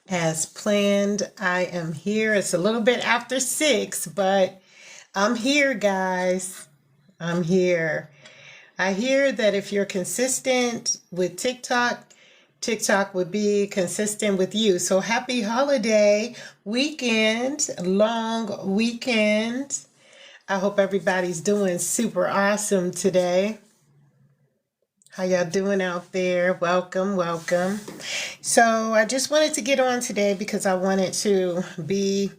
As planned, I am here. It's a little bit after 6, but I'm here, guys. I'm here. I hear that if you're consistent with TikTok, TikTok would be consistent with you. So happy holiday weekend, long weekend. I hope everybody's doing super awesome today. How y'all doing out there? Welcome, welcome. So I just wanted to get on today because I wanted to be,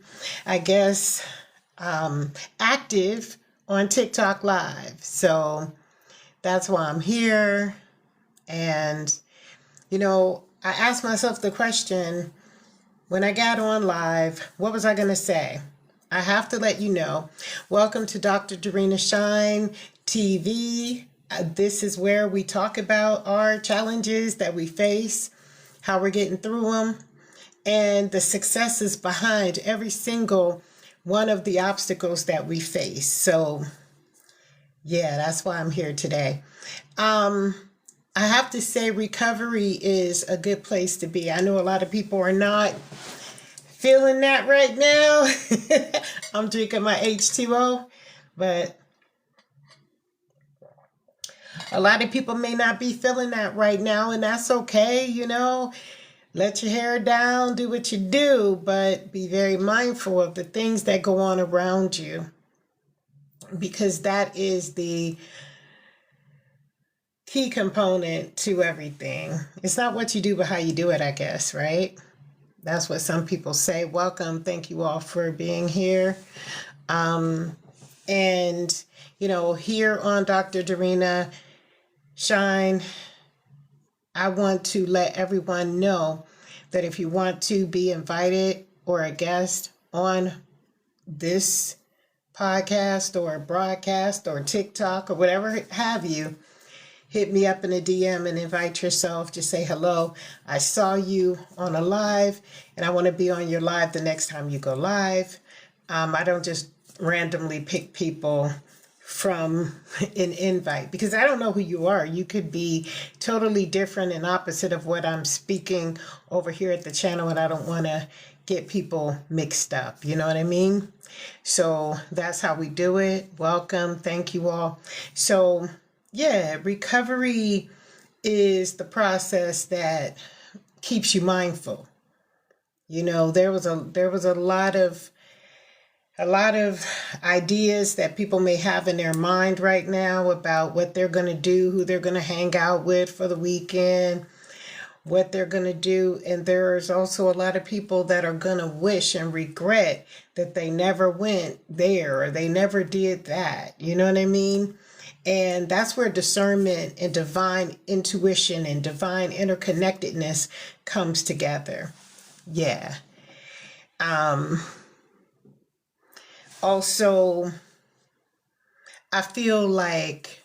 I guess, active on TikTok Live. So that's why I'm here. And, I asked myself the question, when I got on live, what was I going to say? I have to let you know, welcome to Dr. Dorina Shine TV. This is where we talk about our challenges that we face, how we're getting through them, and the successes behind every single one of the obstacles that we face. So, yeah, that's why I'm here today. I have to say recovery is a good place to be. I know a lot of people are not feeling that right now. I'm drinking my H2O, but a lot of people may not be feeling that right now, and that's okay, Let your hair down, do what you do, but be very mindful of the things that go on around you, because that is the key component to everything. It's not what you do, but how you do it, I guess, right? That's what some people say. Welcome. Thank you all for being here. And, here on Dr. Dorina Shine, I want to let everyone know that if you want to be invited or a guest on this podcast or broadcast or TikTok or whatever have you, hit me up in a DM and invite yourself. Just say hello. I saw you on a live and I want to be on your live the next time you go live. I don't just randomly pick people from an invite because I don't know who you are. You could be totally different and opposite of what I'm speaking over here at the channel, and I don't want to get people mixed up. You know what I mean? So that's how we do it. Welcome. Thank you all. So yeah, recovery is the process that keeps you mindful. There was a lot of ideas that people may have in their mind right now about what they're going to do, who they're going to hang out with for the weekend, what they're going to do. And there's also a lot of people that are going to wish and regret that they never went there or they never did that. You know what I mean? And that's where discernment and divine intuition and divine interconnectedness comes together. Yeah. Also, I feel like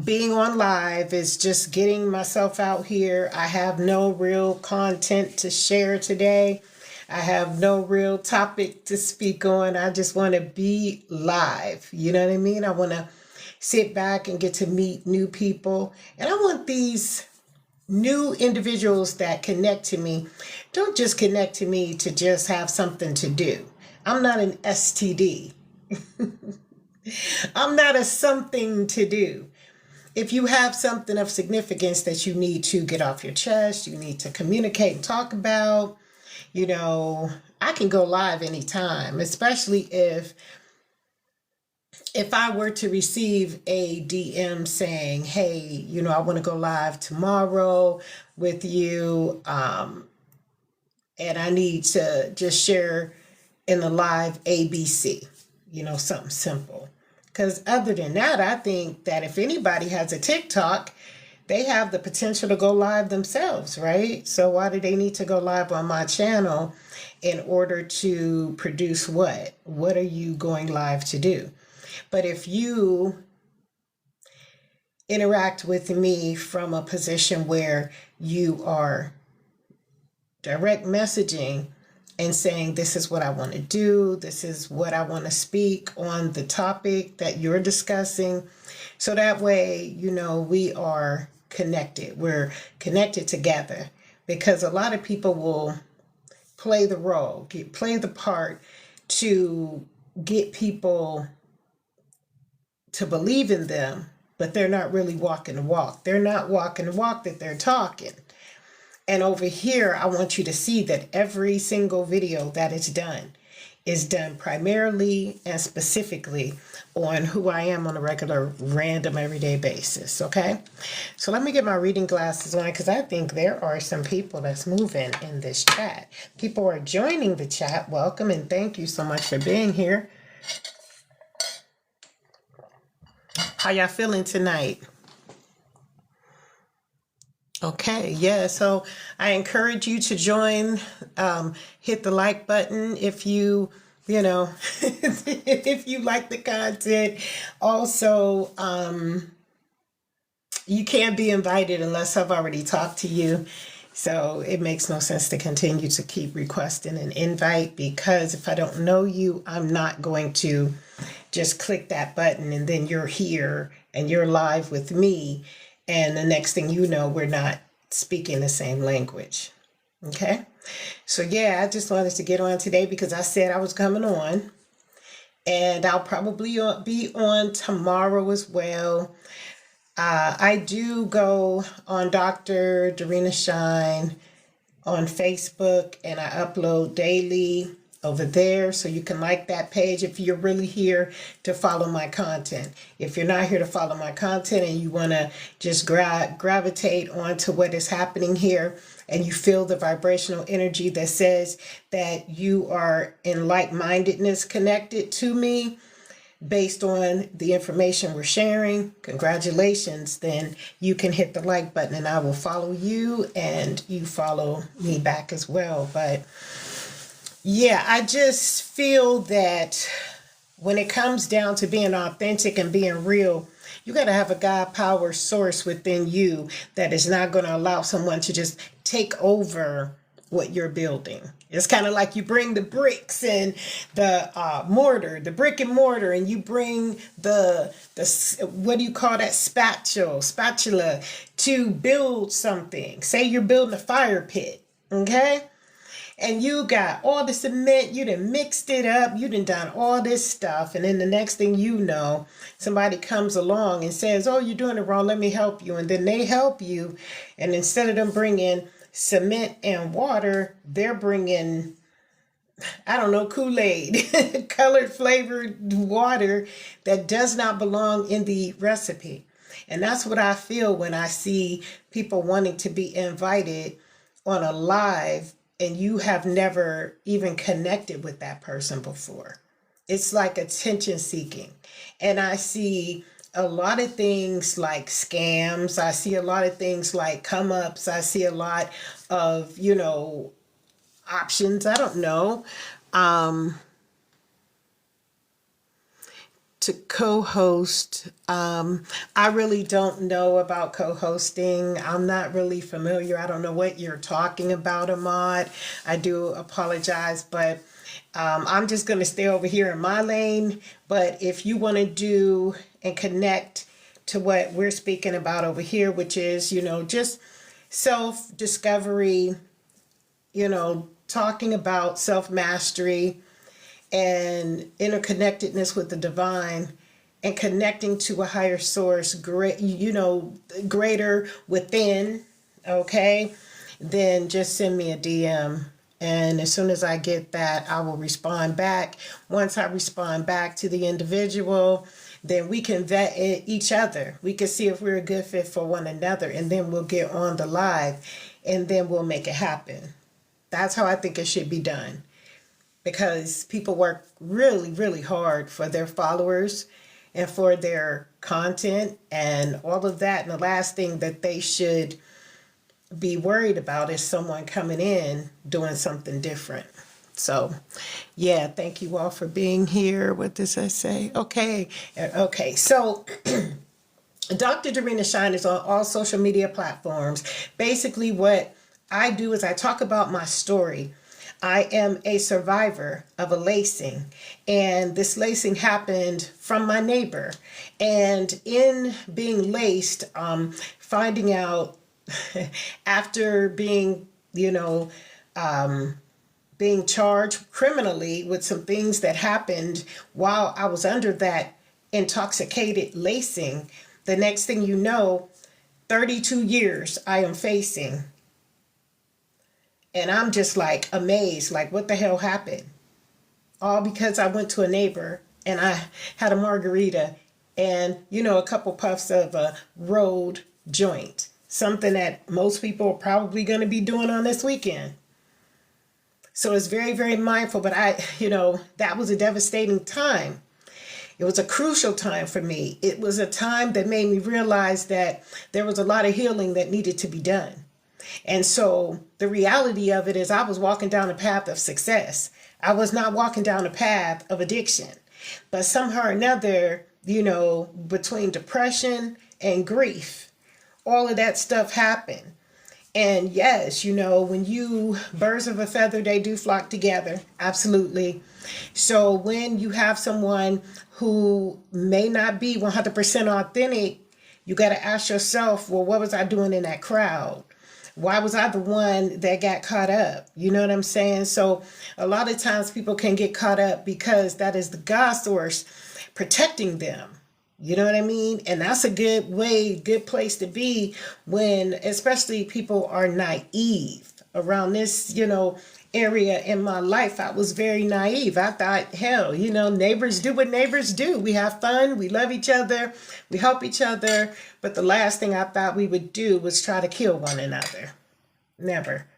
being on live is just getting myself out here. I have no real content to share today. I have no real topic to speak on. I just want to be live. You know what I mean? I want to sit back and get to meet new people. And I want these new individuals that connect to me, don't just connect to me to just have something to do. I'm not an STD. I'm not a something to do. If you have something of significance that you need to get off your chest, you need to communicate and talk about, I can go live anytime, especially if I were to receive a DM saying, hey, I want to go live tomorrow with you, and I need to just share in the live ABC, something simple. Because other than that, I think that if anybody has a TikTok, they have the potential to go live themselves, right? So why do they need to go live on my channel in order to produce what? What are you going live to do? But if you interact with me from a position where you are direct messaging and saying, this is what I want to do, this is what I want to speak on the topic that you're discussing. So that way, we are connected. We're connected together because a lot of people will play the role, play the part to get people to believe in them, but they're not really walking the walk. They're not walking the walk that they're talking. And over here, I want you to see that every single video that is done primarily and specifically on who I am on a regular, random, everyday basis, okay? So let me get my reading glasses on, because I think there are some people that's moving in this chat. People are joining the chat. Welcome, and thank you so much for being here. How y'all feeling tonight? Okay, yeah, so I encourage you to join, hit the like button if you if you like the content. Also, you can't be invited unless I've already talked to you. So it makes no sense to continue to keep requesting an invite, because if I don't know you, I'm not going to just click that button and then you're here and you're live with me. And the next thing you know, we're not speaking the same language. Okay. So yeah, I just wanted to get on today because I said I was coming on, and I'll probably be on tomorrow as well. I do go on Dr. Dorina Shine on Facebook, and I upload daily over there, so you can like that page if you're really here to follow my content. If you're not here to follow my content and you want to just gravitate onto what is happening here, and you feel the vibrational energy that says that you are in like-mindedness connected to me based on the information we're sharing, congratulations, then you can hit the like button and I will follow you and you follow me back as well. But yeah, I just feel that when it comes down to being authentic and being real, you got to have a God power source within you that is not going to allow someone to just take over what you're building. It's kind of like you bring the bricks and the mortar, the brick and mortar, and you bring the what do you call that, spatula to build something. Say you're building a fire pit, okay? And you got all the cement, you done mixed it up, you done all this stuff, and then the next thing you know, somebody comes along and says, oh, you're doing it wrong, let me help you. And then they help you, and instead of them bringing cement and water, they're bringing, I don't know, Kool-Aid, colored flavored water that does not belong in the recipe. And that's what I feel when I see people wanting to be invited on a live and you have never even connected with that person before. It's like attention seeking. And I see a lot of things like scams. I see a lot of things like come ups. I see a lot of, options. I don't know. To co-host. I really don't know about co-hosting. I'm not really familiar. I don't know what you're talking about, Ahmad. I do apologize, but I'm just going to stay over here in my lane. But if you want to do and connect to what we're speaking about over here, which is, just self-discovery, talking about self-mastery and interconnectedness with the divine and connecting to a higher source, greater within, okay, then just send me a DM. And as soon as I get that, I will respond back. Once I respond back to the individual, then we can vet each other. We can see if we're a good fit for one another, and then we'll get on the live, and then we'll make it happen. That's how I think it should be done. Because people work really, really hard for their followers and for their content and all of that. And the last thing that they should be worried about is someone coming in doing something different. So, yeah, thank you all for being here. What does I say? Okay. So Dr. Dorina Shine is on all social media platforms. Basically, what I do is I talk about my story. I am a survivor of a lacing, and this lacing happened from my neighbor. And in being laced, finding out after being you know, being charged criminally with some things that happened while I was under that intoxicated lacing. The next thing you know, 32 years I am facing. And I'm just like amazed, like, what the hell happened? All because I went to a neighbor and I had a margarita and, a couple puffs of a road joint. Something that most people are probably going to be doing on this weekend. So it's very, very mindful. But that was a devastating time. It was a crucial time for me. It was a time that made me realize that there was a lot of healing that needed to be done. And so the reality of it is I was walking down a path of success. I was not walking down a path of addiction. But somehow or another, between depression and grief, all of that stuff happened. And yes, when birds of a feather, they do flock together. Absolutely. So when you have someone who may not be 100% authentic, you got to ask yourself, well, what was I doing in that crowd? Why was I the one that got caught up? You know what I'm saying? So a lot of times people can get caught up because that is the God source protecting them. You know what I mean? And that's a good place to be when, especially people are naive around this, area in my life. I was very naive. I thought, hell, neighbors do what neighbors do. We have fun. We love each other. We help each other. But the last thing I thought we would do was try to kill one another. Never.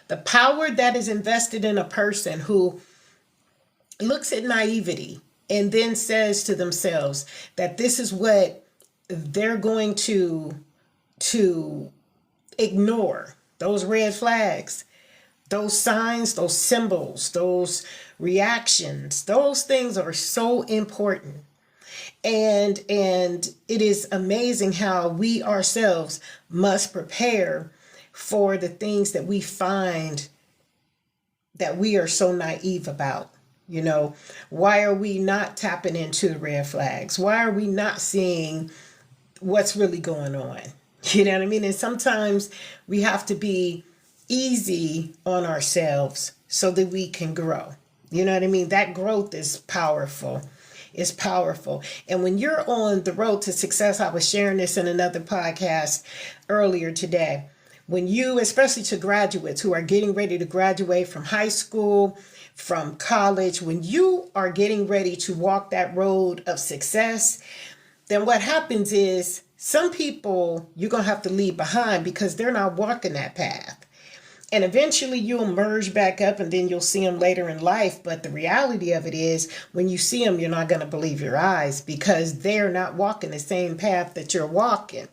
The power that is invested in a person who looks at naivety and then says to themselves that this is what they're going to ignore, those red flags, those signs, those symbols, those reactions, those things are so important. And it is amazing how we ourselves must prepare for the things that we find that we are so naive about. Why are we not tapping into the red flags? Why are we not seeing what's really going on? You know what I mean? And sometimes we have to be easy on ourselves so that we can grow. You know what I mean? That growth is powerful. It's powerful. And when you're on the road to success, I was sharing this in another podcast earlier today. When you, especially to graduates who are getting ready to graduate from high school, from college, when you are getting ready to walk that road of success, then what happens is some people you're going to have to leave behind because they're not walking that path. And eventually you'll merge back up and then you'll see them later in life. But the reality of it is when you see them, you're not going to believe your eyes because they're not walking the same path that you're walking.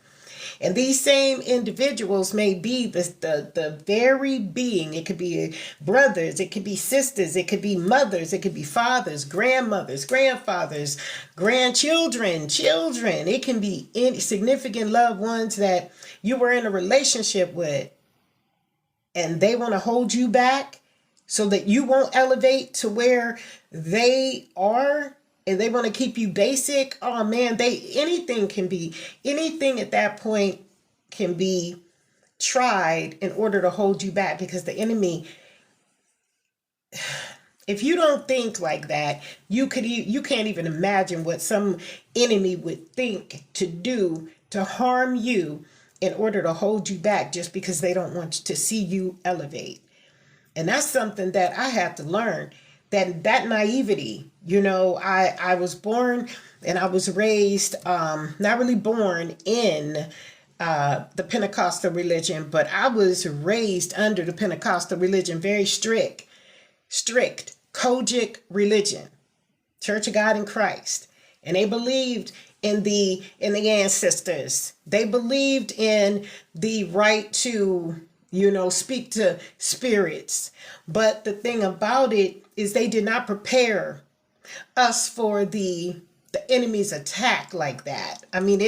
And these same individuals may be the very being. It could be brothers, it could be sisters, it could be mothers, it could be fathers, grandmothers, grandfathers, grandchildren, children. It can be any significant loved ones that you were in a relationship with. And they want to hold you back so that you won't elevate to where they are. And they want to keep you basic. Oh man, anything at that point can be tried in order to hold you back because the enemy, if you don't think like that, you can't even imagine what some enemy would think to do to harm you in order to hold you back just because they don't want to see you elevate. And that's something that I had to learn. That naivety, I was born and I was raised, not really born in the Pentecostal religion, but I was raised under the Pentecostal religion, very strict, Kojic religion, Church of God in Christ. And they believed in the ancestors. They believed in the right to, speak to spirits. But the thing about it is they did not prepare us for the enemy's attack like that. I mean,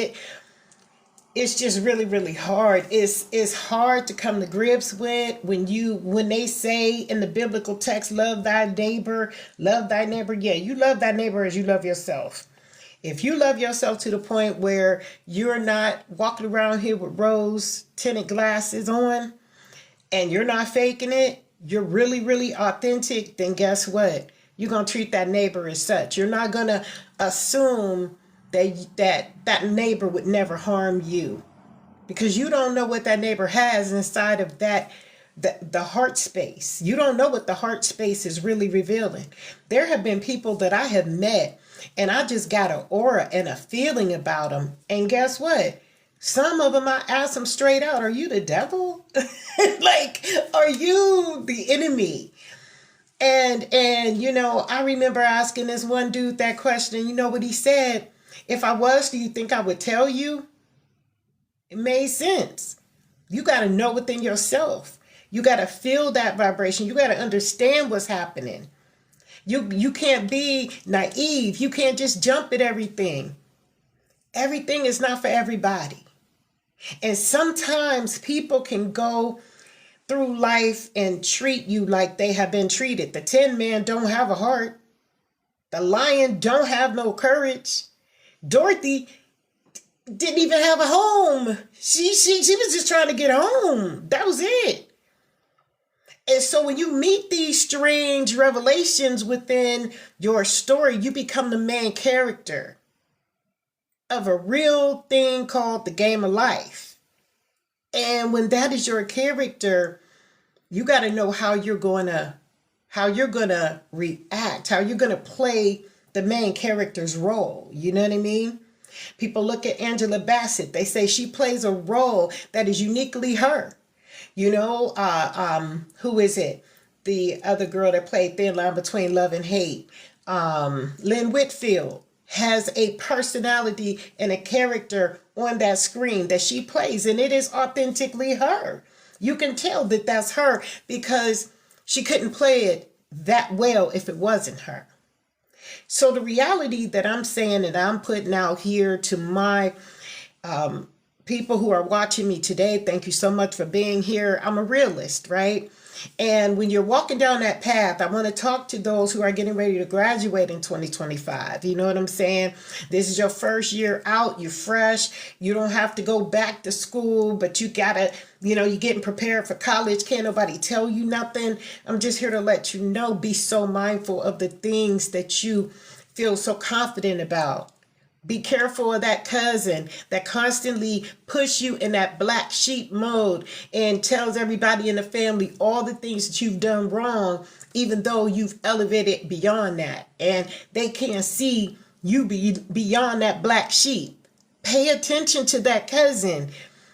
it's just really, really hard. It's hard to come to grips with when they say in the biblical text, love thy neighbor. Yeah, you love thy neighbor as you love yourself. If you love yourself to the point where you're not walking around here with rose tinted glasses on and you're not faking it, you're really, really authentic, then guess what? You're going to treat that neighbor as such. You're not going to assume that neighbor would never harm you, because you don't know what that neighbor has inside of the heart space. You don't know what the heart space is really revealing. There have been people that I have met and I just got an aura and a feeling about them. And guess what? Some of them, I ask them straight out, are you the devil? Like, are you the enemy? And I remember asking this one dude that question. You know what he said? If I was, do you think I would tell you? It made sense. You got to know within yourself. You got to feel that vibration. You got to understand what's happening. You can't be naive. You can't just jump at everything. Everything is not for everybody. And sometimes people can go through life and treat you like they have been treated. The Tin Man don't have a heart. The lion don't have no courage. Dorothy didn't even have a home. She was just trying to get home. That was it. And so when you meet these strange revelations within your story, you become the main character of a real thing called the game of life. And when that is your character, you got to know how you're going to react, how you're going to play the main character's role. You know what I mean? People look at Angela Bassett. They say she plays a role that is uniquely her. Who is it? The other girl that played Thin Line Between Love and Hate. Lynn Whitfield has a personality and a character on that screen that she plays, and it is authentically her. You can tell that that's her because she couldn't play it that well if it wasn't her. So the reality that I'm saying and I'm putting out here to my people who are watching me today, thank you so much for being here. I'm a realist, right? And when you're walking down that path, I want to talk to those who are getting ready to graduate in 2025. You know what I'm saying? This is your first year out. You're fresh. You don't have to go back to school, but you gotta, you're getting prepared for college. Can't nobody tell you nothing. I'm just here to let you know, be so mindful of the things that you feel so confident about. Be careful of that cousin that constantly push you in that black sheep mode and tells everybody in the family all the things that you've done wrong, even though you've elevated beyond that. And they can't see you beyond that black sheep. Pay attention to that cousin.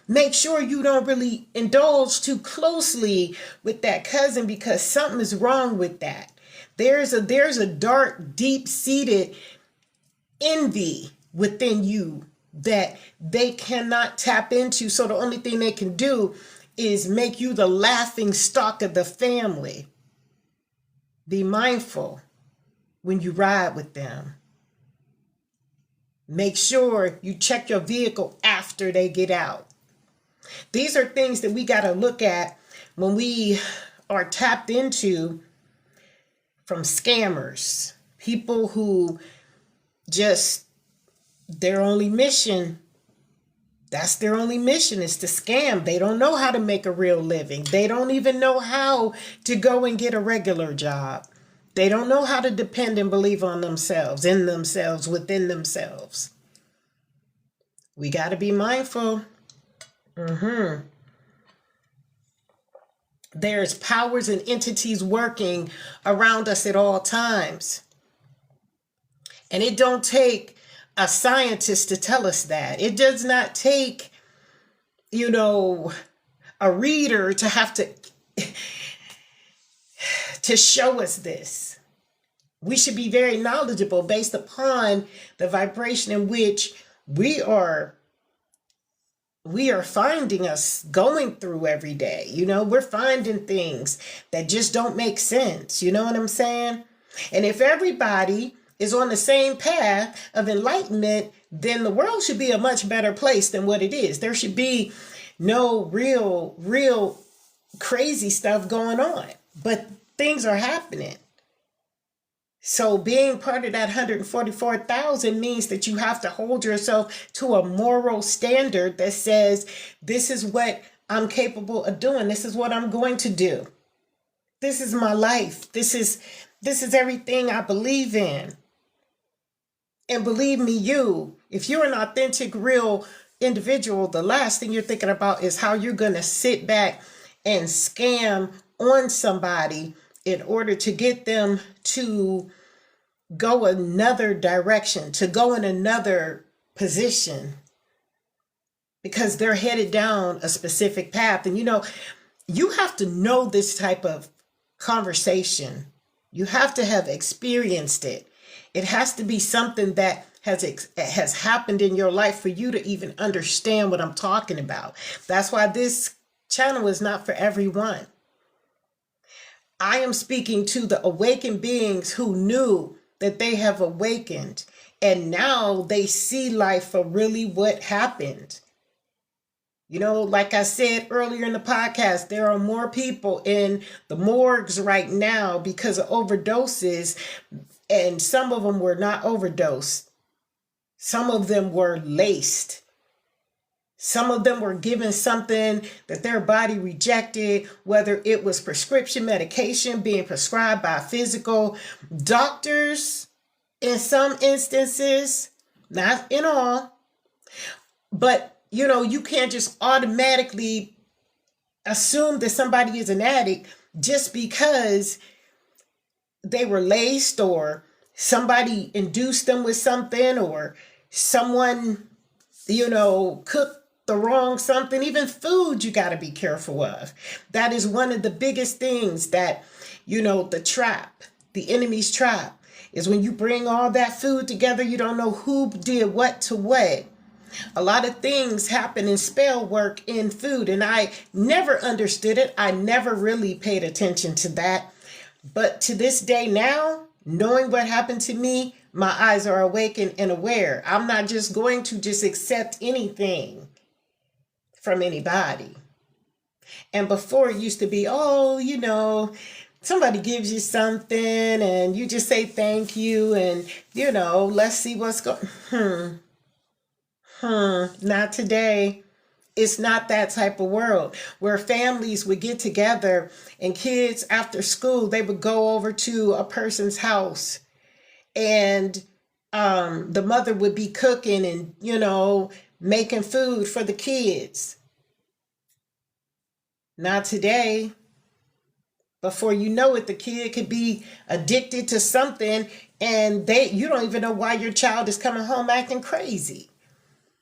Make sure you don't really indulge too closely with that cousin, because something is wrong with that. There's a dark, deep-seated envy within you that they cannot tap into. So the only thing they can do is make you the laughing stock of the family. Be mindful when you ride with them. Make sure you check your vehicle after they get out. These are things that we got to look at when we are tapped into from scammers, people who just their only mission, that's their only mission, is to scam. They don't know how to make a real living. They don't even know how to go and get a regular job. They don't know how to depend and believe on themselves, in themselves, within themselves. We got to be mindful. There's powers and entities working around us at all times. And it don't take a scientist to tell us that. It does not take, a reader to have to show us this. We should be very knowledgeable based upon the vibration in which we are finding us going through every day. We're finding things that just don't make sense. You know what I'm saying? And if everybody is on the same path of enlightenment, then the world should be a much better place than what it is. There should be no real crazy stuff going on, but things are happening. So being part of that 144,000 means that you have to hold yourself to a moral standard that says, this is what I'm capable of doing. This is what I'm going to do. This is my life. This is everything I believe in. And believe me, if you're an authentic, real individual, the last thing you're thinking about is how you're going to sit back and scam on somebody in order to get them to go another direction, to go in another position, because they're headed down a specific path. And you have to know this type of conversation. You have to have experienced it. It has to be something that has happened in your life for you to even understand what I'm talking about. That's why this channel is not for everyone. I am speaking to the awakened beings who knew that they have awakened, and now they see life for really what happened. Like I said earlier in the podcast, there are more people in the morgues right now because of overdoses, and some of them were not overdosed. Some of them were laced. Some of them were given something that their body rejected, whether it was prescription medication being prescribed by physical doctors in some instances, not in all. But, you can't just automatically assume that somebody is an addict just because they were laced or somebody induced them with something or someone, cooked the wrong something. Even food you got to be careful of. That is one of the biggest things that, the trap, the enemy's trap, is when you bring all that food together, you don't know who did what to what. A lot of things happen in spell work in food, and I never understood it. I never really paid attention to that. But to this day now, knowing what happened to me, my eyes are awakened and aware. I'm not just going to just accept anything from anybody. And before it used to be, somebody gives you something and you just say thank you and, let's see what's going. Not today. It's not that type of world where families would get together and kids after school, they would go over to a person's house and the mother would be cooking and, making food for the kids. Not today. Before you know it, the kid could be addicted to something and you don't even know why your child is coming home acting crazy.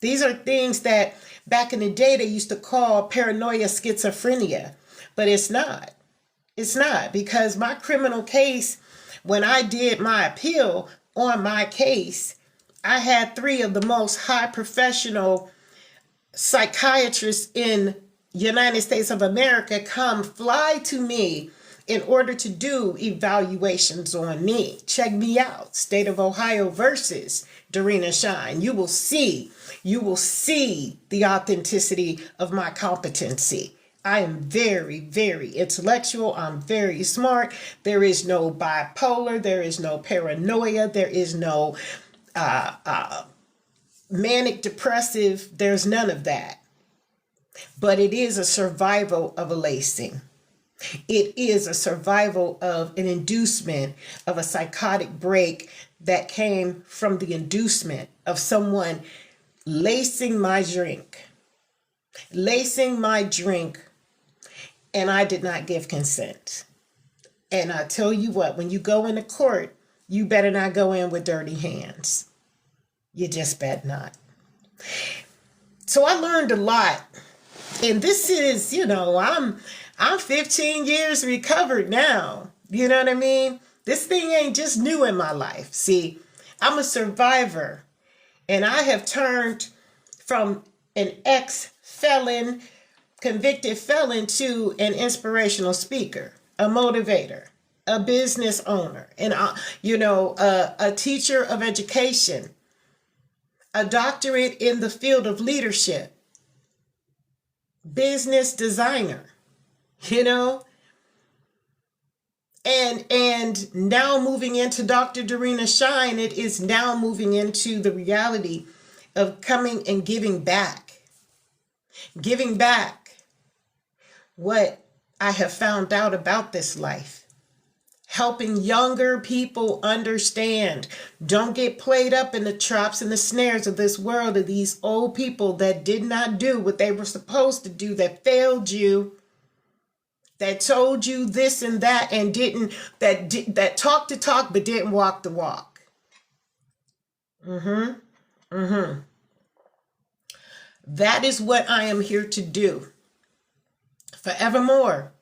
These are things that back in the day they used to call paranoia schizophrenia, but it's not. It's not, because my criminal case, when I did my appeal on my case, I had 3 of the most high professional psychiatrists in United States of America come fly to me in order to do evaluations on me. Check me out. State of Ohio versus Dorina Shine. You will see the authenticity of my competency. I am very, very intellectual. I'm very smart. There is no bipolar. There is no paranoia. There is no manic depressive. There's none of that. But it is a survival of a lacing. It is a survival of an inducement of a psychotic break that came from the inducement of someone lacing my drink, and I did not give consent. And I tell you what, when you go into court, you better not go in with dirty hands. You just bet not. So I learned a lot. And this is, I'm 15 years recovered now. You know what I mean? This thing ain't just new in my life. See, I'm a survivor. And I have turned from an ex-felon, convicted felon, to an inspirational speaker, a motivator, a business owner, and a teacher of education, a doctorate in the field of leadership, business designer. And now moving into Dr. Dorina Shine, it is now moving into the reality of coming and giving back. Giving back what I have found out about this life. Helping younger people understand. Don't get played up in the traps and the snares of this world of these old people that did not do what they were supposed to do, that failed you, that told you this and that and didn't, that talked the talk but didn't walk the walk. That is what I am here to do forevermore.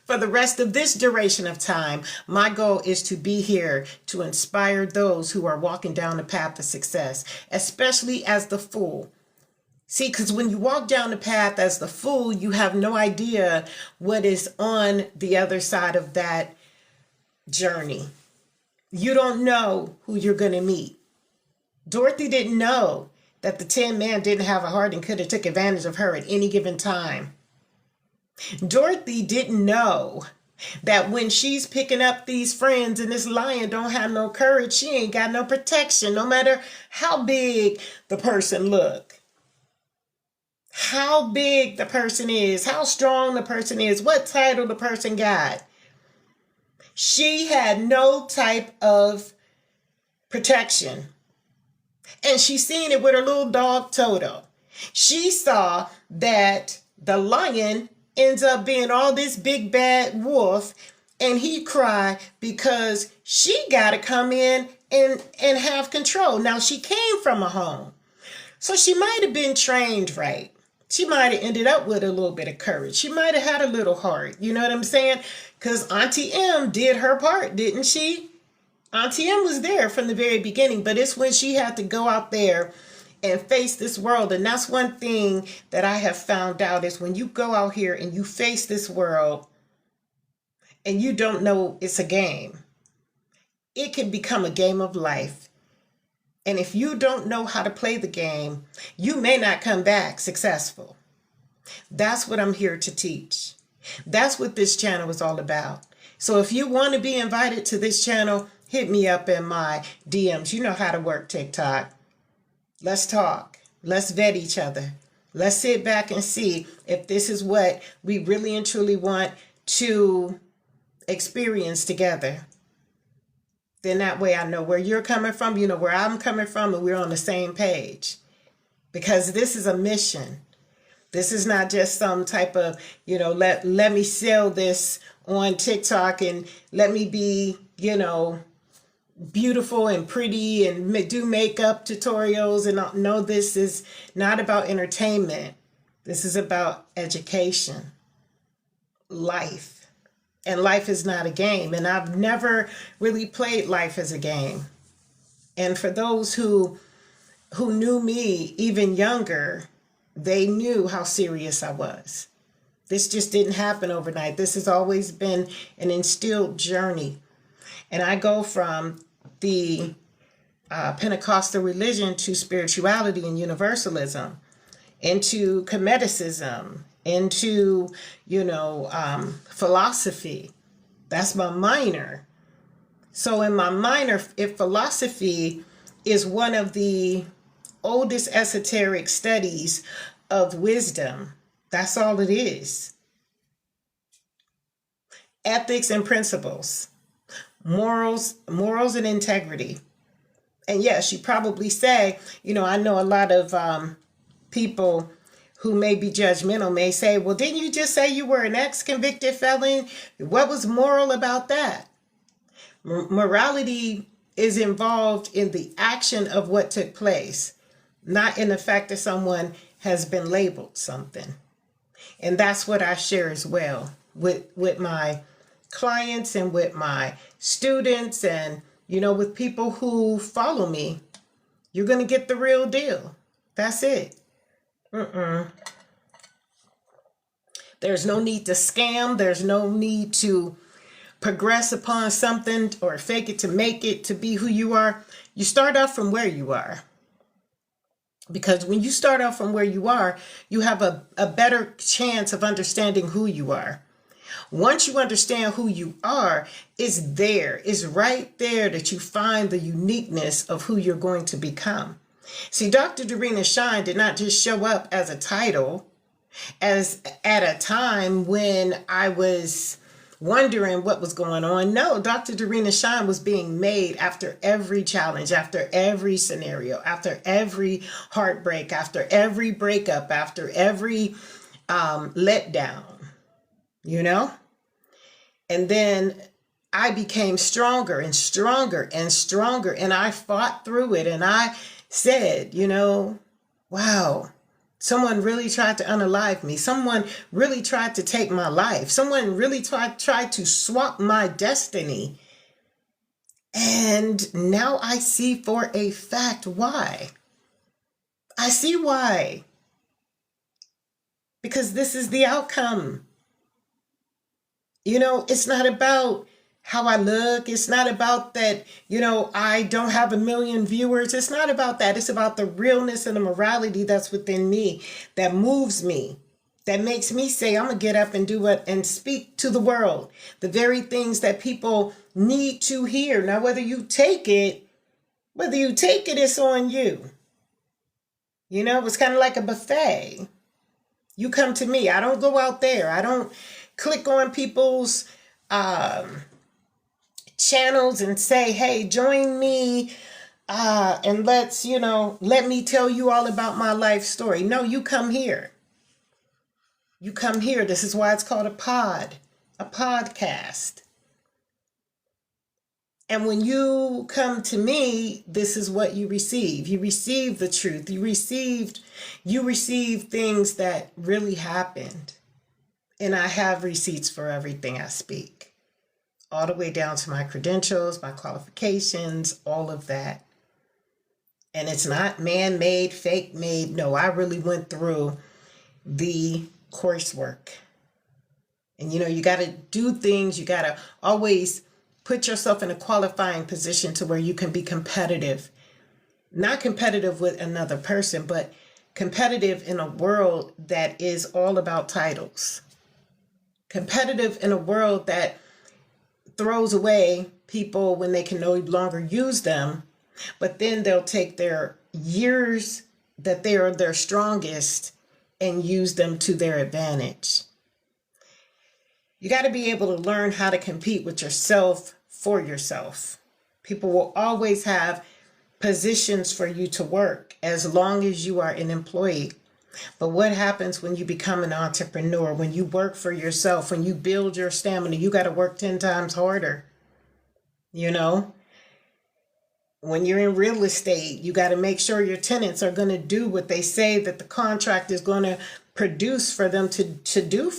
For the rest of this duration of time, my goal is to be here to inspire those who are walking down the path of success, especially as the fool. See, because when you walk down the path as the fool, you have no idea what is on the other side of that journey. You don't know who you're going to meet. Dorothy didn't know that the Tin Man didn't have a heart and could have took advantage of her at any given time. Dorothy didn't know that when she's picking up these friends and this lion don't have no courage, she ain't got no protection, no matter how big the person look. How big the person is, how strong the person is, what title the person got. She had no type of protection. And she seen it with her little dog Toto. She saw that the lion ends up being all this big bad wolf, and he cried because she got to come in and have control. Now, she came from a home, so she might have been trained right. She might have ended up with a little bit of courage. She might have had a little heart. You know what I'm saying? Because Auntie M did her part, didn't she? Auntie M was there from the very beginning, but it's when she had to go out there and face this world. And that's one thing that I have found out is when you go out here and you face this world and you don't know it's a game, it can become a game of life. And if you don't know how to play the game, you may not come back successful. That's what I'm here to teach. That's what this channel is all about. So if you want to be invited to this channel, hit me up in my DMs. You know how to work TikTok. Let's talk. Let's vet each other. Let's sit back and see if this is what we really and truly want to experience together. Then that way I know where you're coming from, you know where I'm coming from, and we're on the same page. Because this is a mission. This is not just some type of, let me sell this on TikTok and let me be, beautiful and pretty and do makeup tutorials. And no, this is not about entertainment. This is about education, life. And life is not a game. And I've never really played life as a game. And for those who knew me even younger, they knew how serious I was. This just didn't happen overnight. This has always been an instilled journey. And I go from the Pentecostal religion to spirituality and universalism, into Comedicism, into, philosophy. That's my minor. So in my minor, if philosophy is one of the oldest esoteric studies of wisdom, that's all it is. Ethics and principles, morals and integrity. And yes, you probably say, I know a lot of people who may be judgmental may say, well, didn't you just say you were an ex-convicted felon? What was moral about that? Morality is involved in the action of what took place, not in the fact that someone has been labeled something. And that's what I share as well with my clients and with my students and, with people who follow me. You're going to get the real deal. That's it. There's no need to scam. There's no need to progress upon something or fake it to make it to be who you are. You start off from where you are. Because when you start off from where you are, you have a better chance of understanding who you are. Once you understand who you are, it's right there that you find the uniqueness of who you're going to become. See, Dr. Dorina Shine did not just show up as a title, as at a time when I was wondering what was going on. No, Dr. Dorina Shine was being made after every challenge, after every scenario, after every heartbreak, after every breakup, after every letdown, you know? And then I became stronger and stronger and stronger, and I fought through it. And I said, wow, someone really tried to unalive me. Someone really tried to take my life. Someone really tried to swap my destiny. And now I see for a fact why. I see why. Because this is the outcome. It's not about how I look. It's not about that, I don't have 1 million viewers. It's not about that. It's about the realness and the morality that's within me, that moves me, that makes me say, I'm going to get up and do it and speak to the world. The very things that people need to hear. Now, whether you take it, it's on you. It's kind of like a buffet. You come to me. I don't go out there. I don't click on people's channels and say, hey, join me and let me tell you all about my life story. No, you come here. You come here. This is why it's called a podcast. And when you come to me, this is what you receive. You receive the truth. You receive things that really happened. And I have receipts for everything I speak, all the way down to my credentials, my qualifications, all of that. And it's not man-made, fake-made. No, I really went through the coursework. And, you got to do things. You got to always put yourself in a qualifying position to where you can be competitive. Not competitive with another person, but competitive in a world that is all about titles. Competitive in a world that throws away people when they can no longer use them, but then they'll take their years that they are their strongest and use them to their advantage. You got to be able to learn how to compete with yourself for yourself. People will always have positions for you to work as long as you are an employee. But what happens when you become an entrepreneur, when you work for yourself, when you build your stamina? You got to work 10 times harder. When you're in real estate, you got to make sure your tenants are going to do what they say that the contract is going to produce for them to do,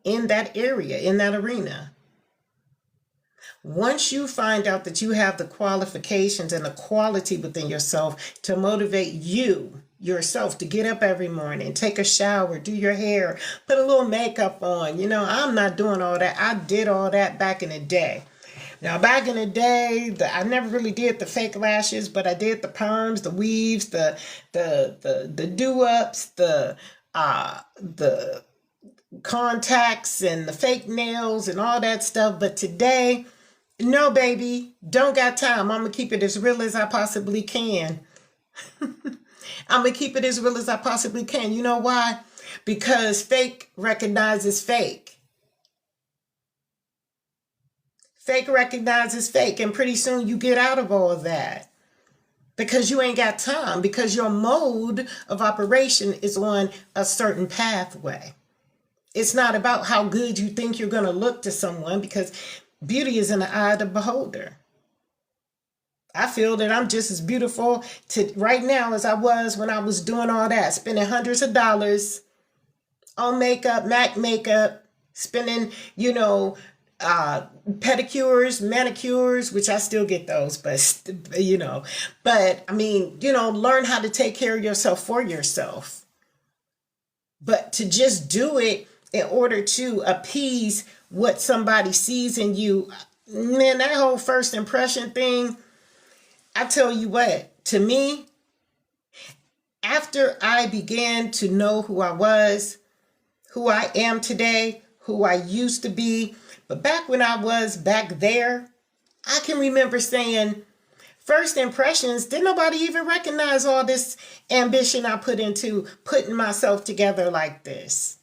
in that area, in that arena. Once you find out that you have the qualifications and the quality within yourself to motivate yourself to get up every morning, take a shower, do your hair, put a little makeup on. I'm not doing all that. I did all that back in the day. Now, back in the day, I never really did the fake lashes, but I did the perms, the weaves, the do-ups, the contacts and the fake nails and all that stuff. But today, no, baby, don't got time. I'm going to keep it as real as I possibly can. I'm going to keep it as real as I possibly can. You know why? Because fake recognizes fake. Fake recognizes fake. And pretty soon you get out of all of that. Because you ain't got time. Because your mode of operation is on a certain pathway. It's not about how good you think you're going to look to someone, because beauty is in the eye of the beholder. I feel that I'm just as beautiful right now as I was when I was doing all that, spending hundreds of dollars on makeup, MAC makeup, spending, pedicures, manicures, which I still get those, but, learn how to take care of yourself for yourself. But to just do it in order to appease what somebody sees in you, man, that whole first impression thing, I tell you what, to me, after I began to know who I was, who I am today, who I used to be. But back when I was back there, I can remember saying, first impressions, didn't nobody even recognize all this ambition I put into putting myself together like this.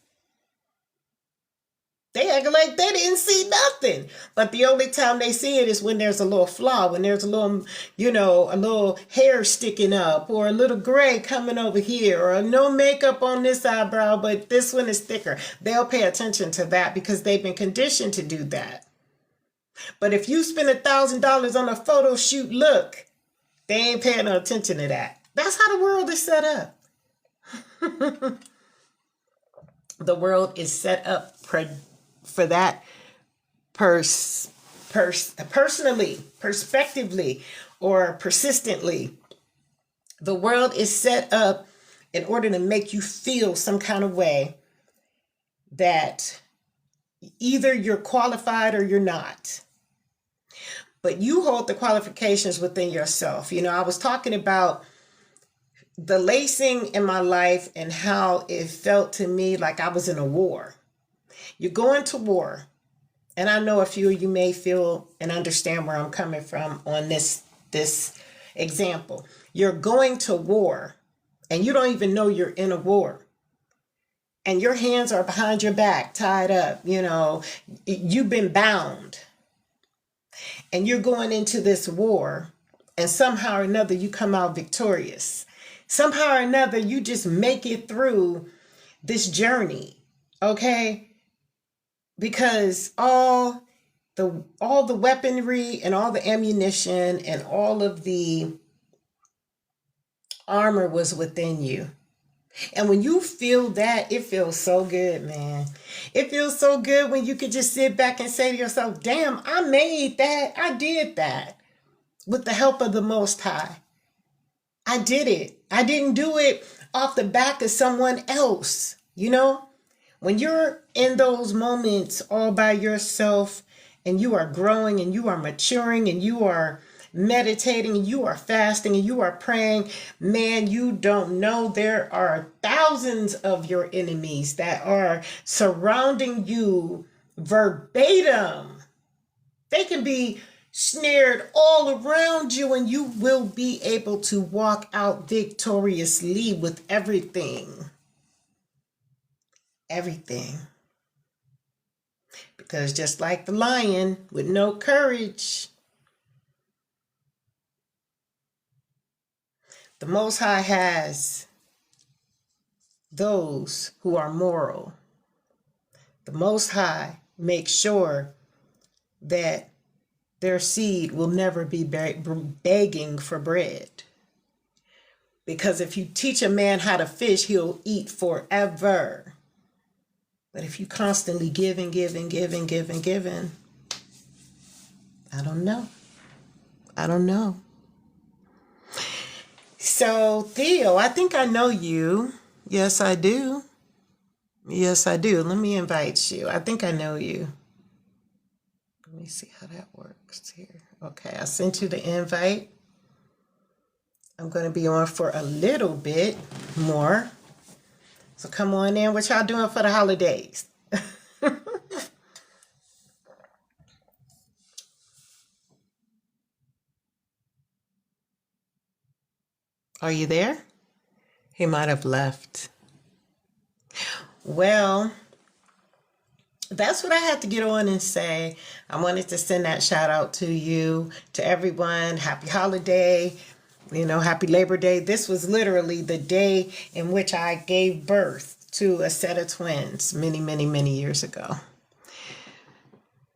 They act like they didn't see nothing. But the only time they see it is when there's a little flaw, when there's a little, a little hair sticking up, or a little gray coming over here, or no makeup on this eyebrow, but this one is thicker. They'll pay attention to that because they've been conditioned to do that. But if you spend $1,000 on a photo shoot look, they ain't paying no attention to that. That's how the world is set up. The world is set up for that personally, perspectively, or persistently. The world is set up in order to make you feel some kind of way that either you're qualified or you're not. But you hold the qualifications within yourself. I was talking about the lacing in my life and how it felt to me like I was in a war. You're going to war. And I know a few of you may feel and understand where I'm coming from on this example. You're going to war and you don't even know you're in a war. And your hands are behind your back, tied up. You've been bound. And you're going into this war, and somehow or another you come out victorious. Somehow or another you just make it through this journey, okay? Because all the weaponry and all the ammunition and all of the armor was within you. And when you feel that, it feels so good, man. It feels so good when you can just sit back and say to yourself, damn, I made that. I did that with the help of the Most High. I did it. I didn't do it off the back of someone else. When you're in those moments all by yourself and you are growing and you are maturing and you are meditating and you are fasting and you are praying, man, you don't know there are thousands of your enemies that are surrounding you verbatim. They can be snared all around you and you will be able to walk out victoriously with everything. Everything. Because just like the lion with no courage, the Most High has those who are moral. The Most High makes sure that their seed will never be begging for bread. Because if you teach a man how to fish, he'll eat forever. But if you constantly give and give and give and give and give, I don't know. So, Theo, I think I know you. Yes, I do. Let me invite you. I think I know you. Let me see how that works here. Okay, I sent you the invite. I'm going to be on for a little bit more. So come on in. What y'all doing for the holidays? Are you there? He might have left. Well, that's what I had to get on and say. I wanted to send that shout out to you, to everyone. Happy holiday, happy Labor Day. This was literally the day in which I gave birth to a set of twins many, many, many years ago.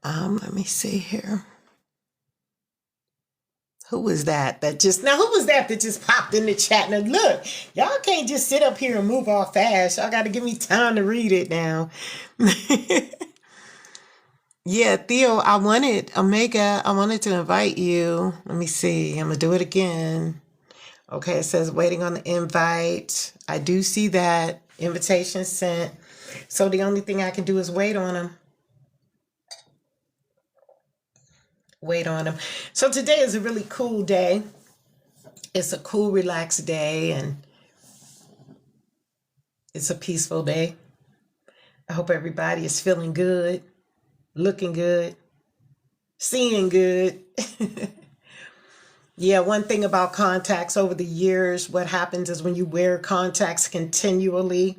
Let me see here. Who was that just popped in the chat? Now look, y'all can't just sit up here and move all fast. Y'all got to give me time to read it now. Yeah, Theo, I wanted to invite you. Let me see. I'm going to do it again. Okay, it says waiting on the invite. I do see that. Invitation sent. So the only thing I can do is wait on them. So today is a really cool day. It's a cool, relaxed day, and it's a peaceful day. I hope everybody is feeling good, looking good, seeing good. Yeah, one thing about contacts over the years, what happens is when you wear contacts continually,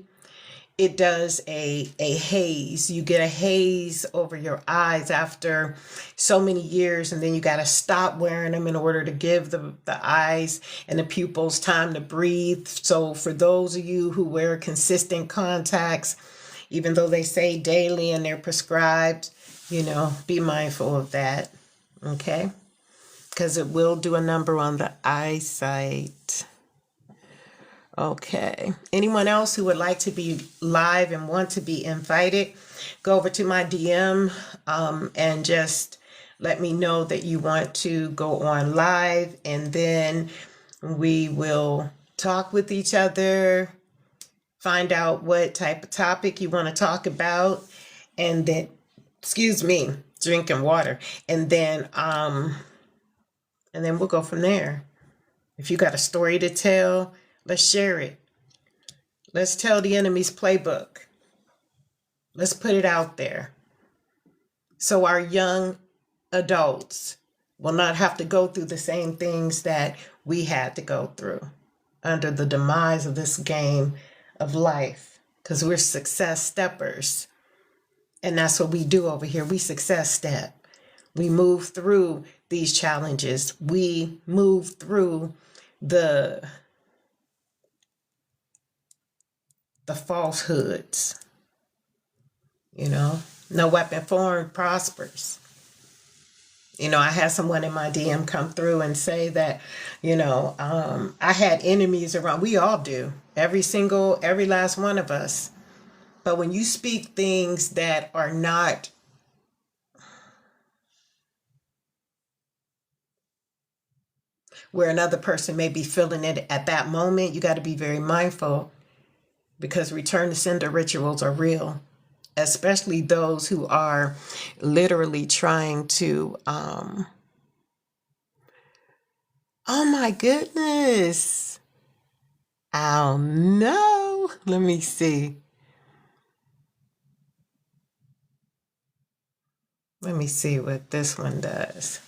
it does a haze. You get a haze over your eyes after so many years, and then you got to stop wearing them in order to give the eyes and the pupils time to breathe. So for those of you who wear consistent contacts, even though they say daily and they're prescribed, be mindful of that, okay? Because it will do a number on the eyesight. Okay. Anyone else who would like to be live and want to be invited, go over to my DM and just let me know that you want to go on live, and then we will talk with each other, find out what type of topic you want to talk about, and then, drinking water, and then we'll go from there. If you got a story to tell, let's share it. Let's tell the enemy's playbook. Let's put it out there so our young adults will not have to go through the same things that we had to go through under the demise of this game of life, because we're success steppers. And that's what we do over here. We success step. We move through these challenges. We move through the falsehoods. No weapon formed prospers. I had someone in my DM come through and say that, I had enemies around. We all do. Every last one of us. But when you speak things that are not where another person may be feeling it at that moment, you got to be very mindful, because return to sender rituals are real, especially those who are literally trying to, oh my goodness. Oh no. Let me see. Let me see what this one does.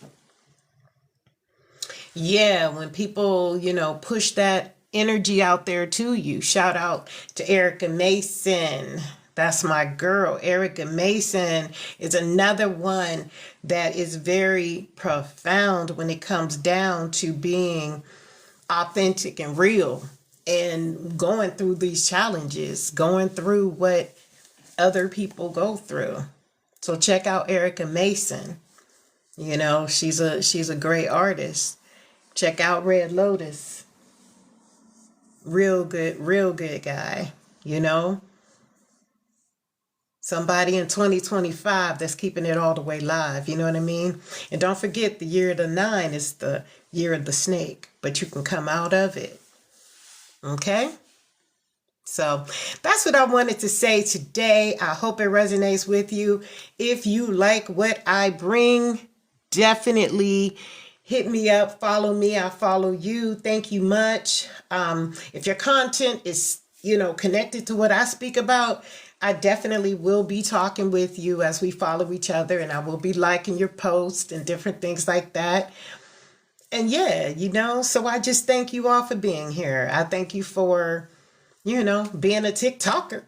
Yeah, when people, push that energy out there to you. Shout out to Erica Mason. That's my girl. Erica Mason is another one that is very profound when it comes down to being authentic and real and going through these challenges, going through what other people go through. So check out Erica Mason. She's a great artist. Check out Red Lotus. Real good guy. Somebody in 2025 that's keeping it all the way live. You know what I mean? And don't forget, the year of the 9 is the year of the snake, but you can come out of it. Okay? So that's what I wanted to say today. I hope it resonates with you. If you like what I bring, definitely hit me up, follow me, I follow you. Thank you much. If your content is, connected to what I speak about, I definitely will be talking with you as we follow each other, and I will be liking your posts and different things like that. And yeah, so I just thank you all for being here. I thank you for, being a TikToker.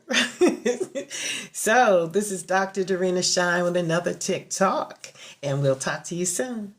So this is Dr. Dorina Shine with another TikTok, and we'll talk to you soon.